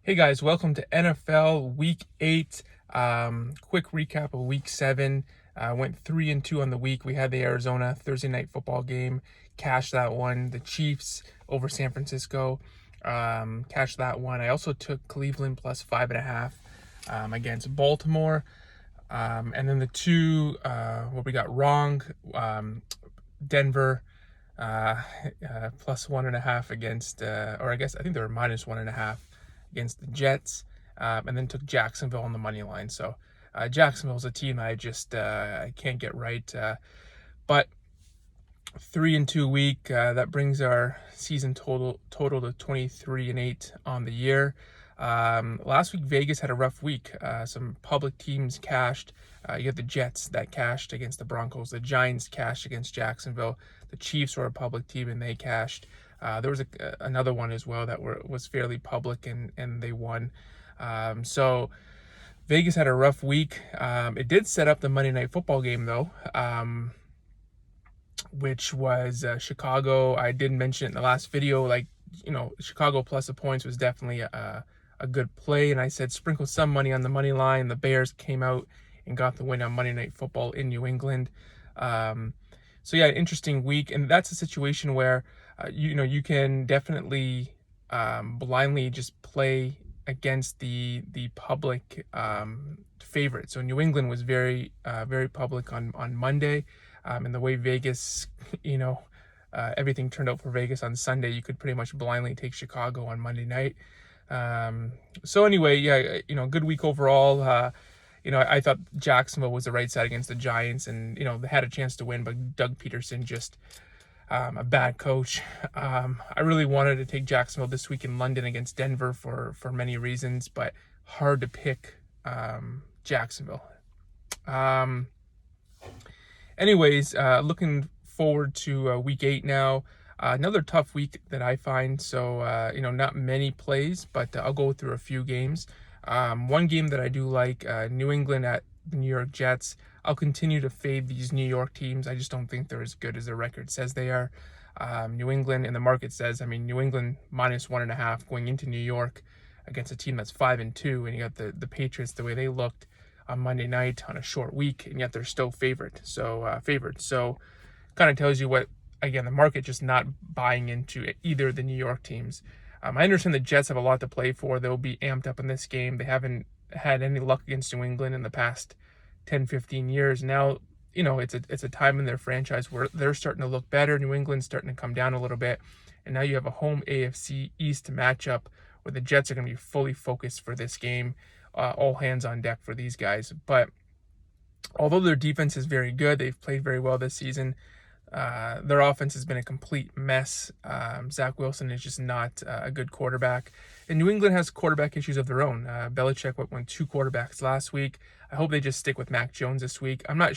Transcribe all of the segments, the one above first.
Hey guys, welcome to NFL Week 8. Quick recap of Week 7. Went 3-2 on the week. We had the Arizona Thursday night football game. Cashed that one. The Chiefs over San Francisco. Cashed that one. I also took Cleveland plus 5.5 against Baltimore. And then the two what we got wrong, Denver plus 1.5 against, or I think they were minus 1.5 against the Jets, and then took Jacksonville on the money line. So Jacksonville's a team I can't get right. But 3-2 week, that brings our season total to 23-8 on the year. Last week Vegas had a rough week. Some public teams cashed. You had the Jets that cashed against the Broncos. The Giants cashed against Jacksonville. The Chiefs were a public team and they cashed. There was another one as well that was fairly public and they won. So Vegas had a rough week. It did set up the Monday Night Football game though, which was Chicago. I did mention it in the last video, Chicago plus the points was definitely a good play. And I said sprinkle some money on the money line. The Bears came out and got the win on Monday Night Football in New England. So yeah, interesting week. And that's a situation where you can definitely blindly just play against the public favorite. So New England was very public on Monday, and the way Vegas, everything turned out for Vegas on Sunday, you could pretty much blindly take Chicago on Monday night. So anyway, yeah, good week overall. I thought Jacksonville was the right side against the Giants, and they had a chance to win, but Doug Peterson just a bad coach. I really wanted to take Jacksonville this week in London against Denver for many reasons, but hard to pick Jacksonville. Anyways, looking forward to Week 8 now. Another tough week that I find, so not many plays, but I'll go through a few games. One game that I do like, New England at the New York Jets. I'll continue to fade these New York teams. I just don't think they're as good as their record says they are. New England, and the market says, New England minus 1.5 going into New York against a team that's 5-2, and you got the Patriots the way they looked on Monday night on a short week, and yet they're still favored. So kind of tells you what, again, the market just not buying into either of the New York teams. I understand the Jets have a lot to play for. They'll be amped up in this game. They haven't had any luck against New England in the past 10-15 years. Now, it's a time in their franchise where they're starting to look better. New England's starting to come down a little bit. And now you have a home AFC East matchup where the Jets are going to be fully focused for this game. All hands on deck for these guys. But although their defense is very good, they've played very well this season. Their offense has been a complete mess. Zach Wilson is just not a good quarterback. And New England has quarterback issues of their own. Belichick went 2 quarterbacks last week. I hope they just stick with Mac Jones this week. I'm not,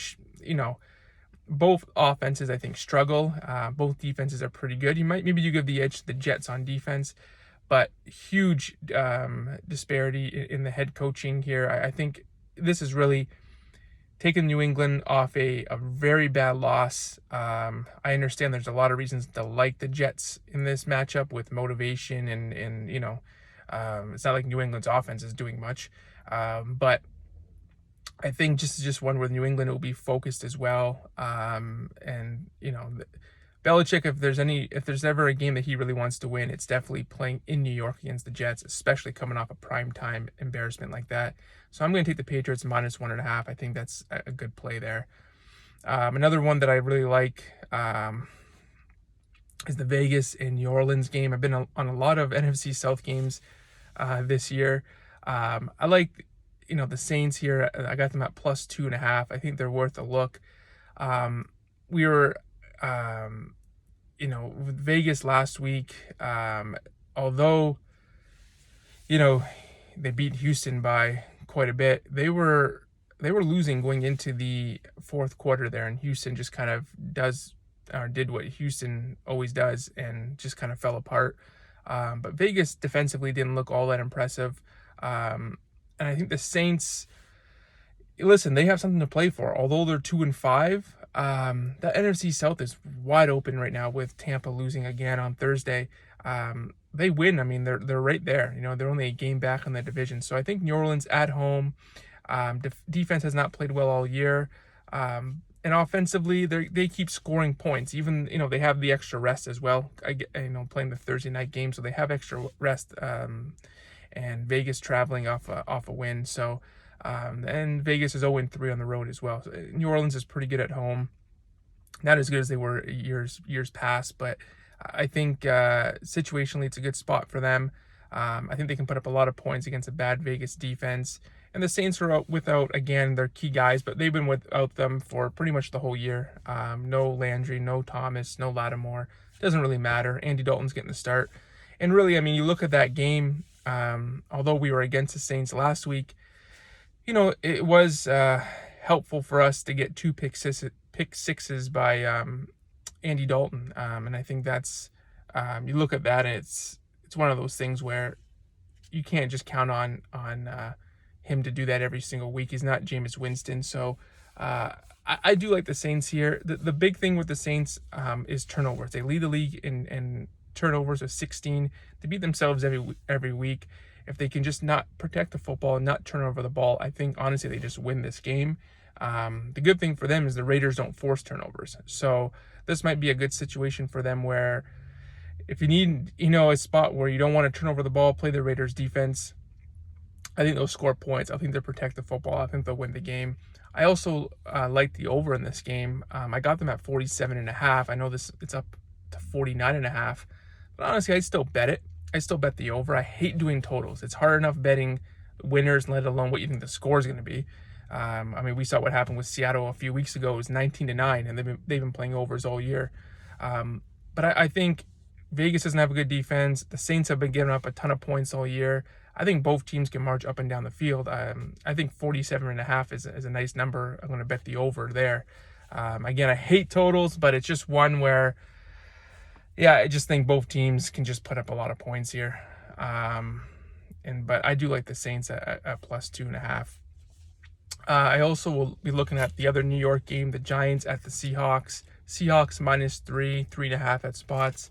both offenses I think struggle. Both defenses are pretty good. Maybe you give the edge to the Jets on defense, but huge disparity in the head coaching here. I think this is really taking New England off a very bad loss. I understand there's a lot of reasons to like the Jets in this matchup with motivation and it's not like New England's offense is doing much. But I think just one with New England, it will be focused as well. Belichick, if there's ever a game that he really wants to win, it's definitely playing in New York against the Jets, especially coming off a primetime embarrassment like that. So I'm going to take the Patriots minus 1.5. I think that's a good play there. Another one that I really like is the Vegas and New Orleans game. I've been on a lot of NFC South games this year. I like the Saints here. I got them at plus 2.5. I think they're worth a look. We were with Vegas last week, although they beat Houston by quite a bit, they were losing going into the fourth quarter there, and Houston just kind of did what Houston always does and just kind of fell apart. But Vegas defensively didn't look all that impressive. And I think the Saints, listen, they have something to play for. Although they're 2-5, the NFC South is wide open right now with Tampa losing again on Thursday. they win, I mean, they're right there. They're only a game back on the division. So I think New Orleans at home, defense has not played well all year. And offensively, they keep scoring points. Even, they have the extra rest as well. I get, playing the Thursday night game, so they have extra rest. And Vegas traveling off a win. So, and Vegas is 0-3 on the road as well. So New Orleans is pretty good at home. Not as good as they were years past, but I think situationally it's a good spot for them. I think they can put up a lot of points against a bad Vegas defense. And the Saints are out without, again, their key guys, but they've been without them for pretty much the whole year. No Landry, no Thomas, no Lattimore. Doesn't really matter. Andy Dalton's getting the start. And really, I mean, you look at that game, although we were against the Saints last week, it was helpful for us to get 2 pick sixes by Andy Dalton. And I think that's, you look at that and it's one of those things where you can't just count on him to do that every single week. He's not Jameis Winston. So I do like the Saints here. The big thing with the Saints is turnovers. They lead the league in turnovers of 16. They beat themselves every week. If they can just not protect the football and not turn over the ball, I think honestly they just win this game. The good thing for them is the Raiders don't force turnovers. So this might be a good situation for them where if you need, a spot where you don't want to turn over the ball, play the Raiders defense. I think they'll score points. I think they'll protect the football. I think they'll win the game. I also like the over in this game. I got them at 47.5. I know it's up to 49.5. But honestly, I'd still bet it. I still bet the over. I hate doing totals. It's hard enough betting winners, let alone what you think the score is going to be. I mean, we saw what happened with Seattle a few weeks ago. It was 19-9, and they've been playing overs all year. But I think Vegas doesn't have a good defense. The Saints have been giving up a ton of points all year. I think both teams can march up and down the field. I think 47.5 is a nice number. I'm going to bet the over there. Again, I hate totals, but it's just one where, yeah, I just think both teams can just put up a lot of points here. But I do like the Saints at plus 2.5. I also will be looking at the other New York game, the Giants at the Seahawks. Seahawks -3, 3.5 at spots.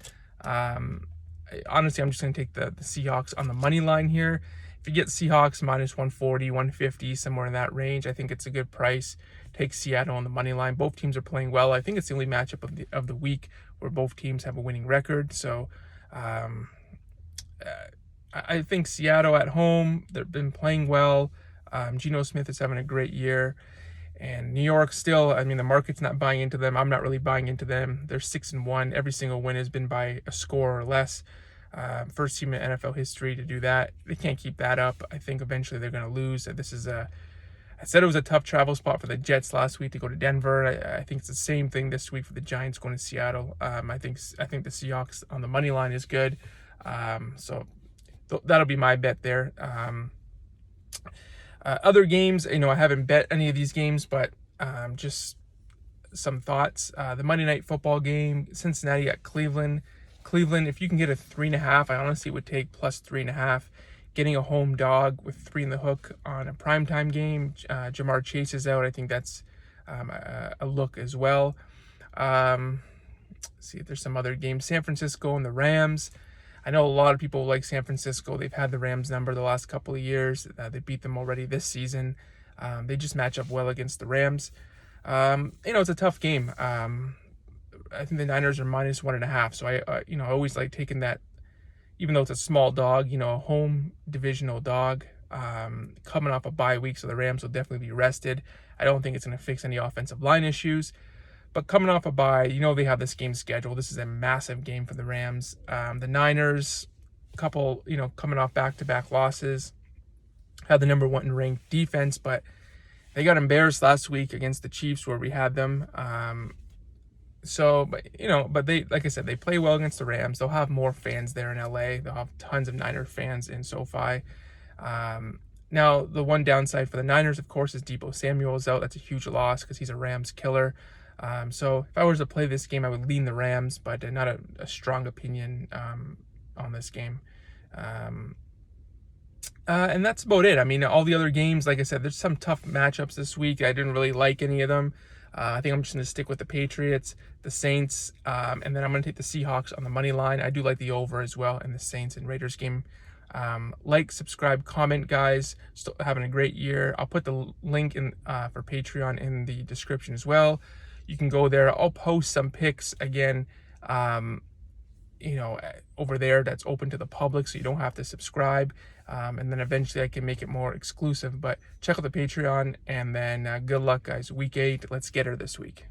Honestly, I'm just going to take the Seahawks on the money line here. If you get Seahawks -140, 150, somewhere in that range, I think it's a good price. Take Seattle on the money line. Both teams are playing well. I think it's the only matchup of the week where both teams have a winning record. So I think Seattle at home, they've been playing well. Geno Smith is having a great year. And New York still, I mean, the market's not buying into them. I'm not really buying into them. They're 6-1. Every single win has been by a score or less. First team in NFL history to do that. They can't keep that up. I think eventually they're going to lose. I said it was a tough travel spot for the Jets last week to go to Denver. I think it's the same thing this week for the Giants going to Seattle. I think the Seahawks on the money line is good. So that'll be my bet there. Other games, I haven't bet any of these games, but just some thoughts. The Monday Night Football game, Cincinnati at Cleveland. Cleveland, if you can get a 3.5, I honestly would take plus 3.5. Getting a home dog with 3 in the hook on a primetime game. Jamar Chase is out. I think that's a look as well. See if there's some other games. San Francisco and the Rams. I know a lot of people like San Francisco. They've had the Rams number the last couple of years. They beat them already this season. They just match up well against the Rams. It's a tough game. I think the Niners are -1.5. So I always like taking that, even though it's a small dog, a home divisional dog, coming off a bye week. So the Rams will definitely be rested. I don't think it's going to fix any offensive line issues. But coming off a bye, they have this game scheduled. This is a massive game for the Rams. The Niners, coming off back-to-back losses, had the number 1 ranked defense, but they got embarrassed last week against the Chiefs where we had them. But they, like I said, they play well against the Rams. They'll have more fans there in LA. They'll have tons of Niner fans in SoFi. Now, the one downside for the Niners, of course, is Deebo Samuel is out. That's a huge loss because he's a Rams killer. So if I was to play this game, I would lean the Rams, but not a strong opinion on this game. And that's about it. I mean, all the other games, like I said, there's some tough matchups this week. I didn't really like any of them. I think I'm just going to stick with the Patriots, the Saints, and then I'm going to take the Seahawks on the money line. I do like the over as well in the Saints and Raiders game. Like, subscribe, comment, guys. Still having a great year. I'll put the link in for Patreon in the description as well. You can go there. I'll post some pics again, over there that's open to the public, so you don't have to subscribe. And then eventually I can make it more exclusive. But check out the Patreon, and then good luck, guys. Week 8. Let's get her this week.